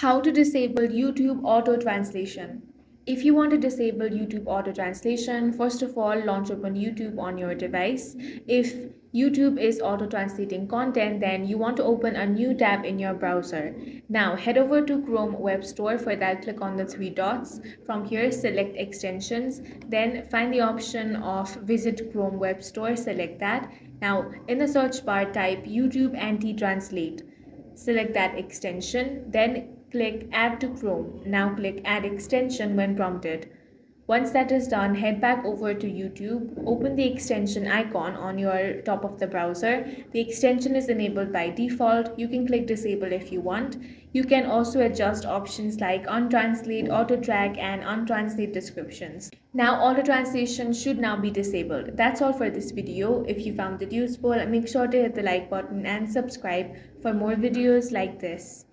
How to disable YouTube auto translation. If you want to disable YouTube auto translation, first of all, launch open YouTube on your device. If YouTube is auto translating content, then you want to open a new tab in your browser. Now head over to Chrome Web Store. For that, click on the three dots. From here, select extensions, then find the option of visit Chrome Web Store, select that. Now in the search bar, type YouTube anti-translate. Select that extension, then click Add to Chrome. Now click Add extension when prompted. Once that is done, head back over to YouTube, open the extension icon on your top of the browser. The extension is enabled by default. You can click disable if you want. You can also adjust options like untranslate, auto track, and untranslate descriptions. Now auto translation should now be disabled. That's all for this video. If you found it useful, make sure to hit the like button and subscribe for more videos like this.